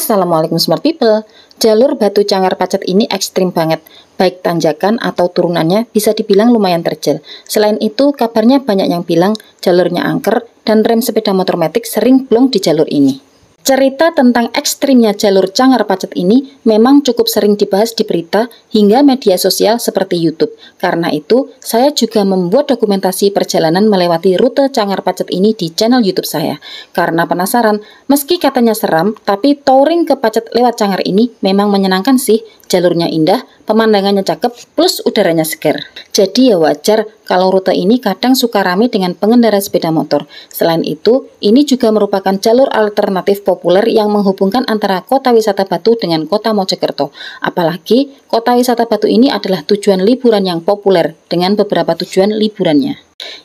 Assalamualaikum smart people. Jalur Batu Cangkar Pacet ini ekstrim banget. Baik tanjakan atau turunannya bisa dibilang lumayan terjal. Selain itu, kabarnya banyak yang bilang jalurnya angker dan rem sepeda motor matic sering blong di jalur ini. Cerita tentang ekstrimnya jalur Cangkar Pacet ini memang cukup sering dibahas di berita hingga media sosial seperti YouTube. Karena itu, saya juga membuat dokumentasi perjalanan melewati rute Cangkar Pacet ini di channel YouTube saya. Karena penasaran, meski katanya seram, tapi touring ke Pacet lewat Cangkar ini memang menyenangkan sih. Jalurnya indah, pemandangannya cakep, plus udaranya segar. Jadi ya wajar kalau rute ini kadang suka ramai dengan pengendara sepeda motor. Selain itu, ini juga merupakan jalur alternatif populer yang menghubungkan antara kota wisata Batu dengan kota Mojokerto. Apalagi, kota wisata Batu ini adalah tujuan liburan yang populer dengan beberapa tujuan liburannya.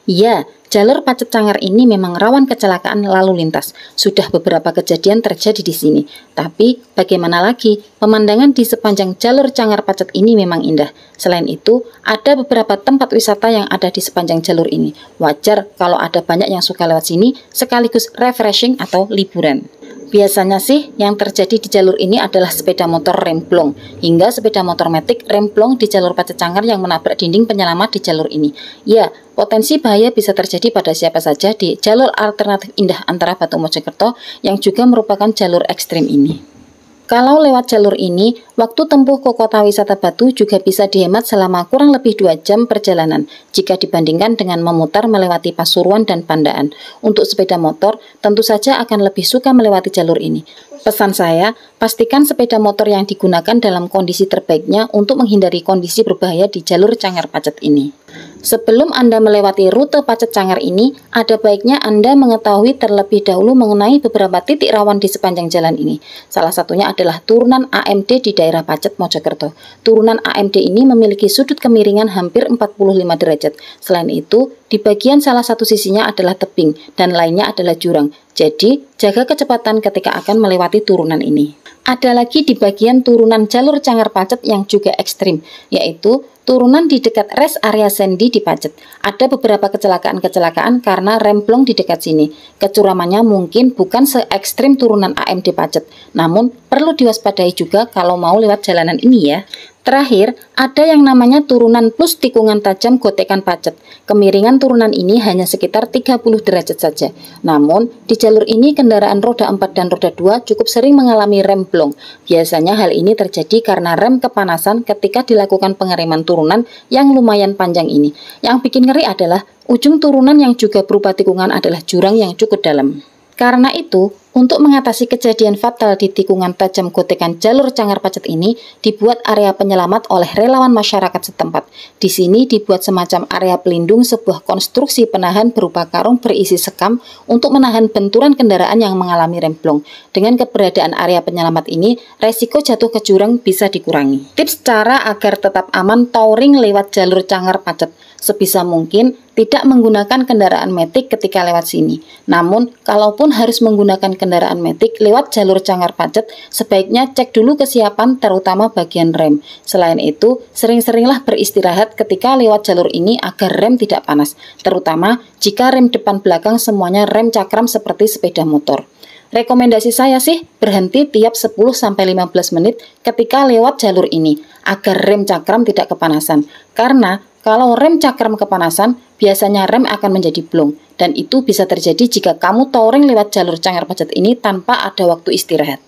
Ya, jalur Pacet Cangkar ini memang rawan kecelakaan lalu lintas. Sudah beberapa kejadian terjadi di sini. Tapi, bagaimana lagi, pemandangan di sepanjang jalur Cangkar Pacet ini memang indah. Selain itu, ada beberapa tempat wisata yang ada di sepanjang jalur ini. Wajar kalau ada banyak yang suka lewat sini, sekaligus refreshing atau liburan. Biasanya sih yang terjadi di jalur ini adalah sepeda motor remblong hingga sepeda motor matic remblong di jalur Pacet Cangkar yang menabrak dinding penyelamat di jalur ini. Ya, potensi bahaya bisa terjadi pada siapa saja di jalur alternatif indah antara Batu Mojokerto yang juga merupakan jalur ekstrim ini. Kalau lewat jalur ini, waktu tempuh ke kota wisata Batu juga bisa dihemat selama kurang lebih 2 jam perjalanan jika dibandingkan dengan memutar melewati Pasuruan dan Pandaan. Untuk sepeda motor, tentu saja akan lebih suka melewati jalur ini. Pesan saya, pastikan sepeda motor yang digunakan dalam kondisi terbaiknya untuk menghindari kondisi berbahaya di jalur Cangkar Pacet ini. Sebelum Anda melewati rute Pacet Cangkar ini, ada baiknya Anda mengetahui terlebih dahulu mengenai beberapa titik rawan di sepanjang jalan ini. Salah satunya adalah turunan AMD di daerah Pacet Mojokerto. Turunan AMD ini memiliki sudut kemiringan hampir 45 derajat. Selain itu, di bagian salah satu sisinya adalah tebing dan lainnya adalah jurang. Jadi, jaga kecepatan ketika akan melewati turunan ini. Ada lagi di bagian turunan jalur Cangkar Pacet yang juga ekstrim, yaitu turunan di dekat rest area Sendi di Pacet. Ada beberapa kecelakaan-kecelakaan karena remblong di dekat sini. Kecuramannya mungkin bukan se-ekstrim turunan AMD Pacet, namun perlu diwaspadai juga kalau mau lewat jalanan ini ya. Terakhir, ada yang namanya turunan plus tikungan tajam Gotekan Pacet. Kemiringan turunan ini hanya sekitar 30 derajat saja. Namun, di jalur ini kendaraan roda 4 dan roda 2 cukup sering mengalami rem blong. Biasanya hal ini terjadi karena rem kepanasan ketika dilakukan pengereman turunan yang lumayan panjang ini. Yang bikin ngeri adalah ujung turunan yang juga berupa tikungan adalah jurang yang cukup dalam. Karena itu, untuk mengatasi kejadian fatal di tikungan tajam Gotekan jalur Cangkar Pacet ini, dibuat area penyelamat oleh relawan masyarakat setempat. Di sini dibuat semacam area pelindung sebuah konstruksi penahan berupa karung berisi sekam untuk menahan benturan kendaraan yang mengalami remblong. Dengan keberadaan area penyelamat ini, resiko jatuh ke jurang bisa dikurangi. Tips cara agar tetap aman touring lewat jalur Cangkar Pacet. Sebisa mungkin tidak menggunakan kendaraan matic ketika lewat sini. Namun, kalaupun harus menggunakan kendaraan matic lewat jalur Cangkar Pacet, sebaiknya cek dulu kesiapan terutama bagian rem. Selain itu, sering-seringlah beristirahat ketika lewat jalur ini agar rem tidak panas, terutama jika rem depan belakang semuanya rem cakram seperti sepeda motor. Rekomendasi saya sih berhenti tiap 10-15 menit ketika lewat jalur ini agar rem cakram tidak kepanasan. Karena kalau rem cakram kepanasan, biasanya rem akan menjadi blong dan itu bisa terjadi jika kamu touring lewat jalur Cangkar Pacet ini tanpa ada waktu istirahat.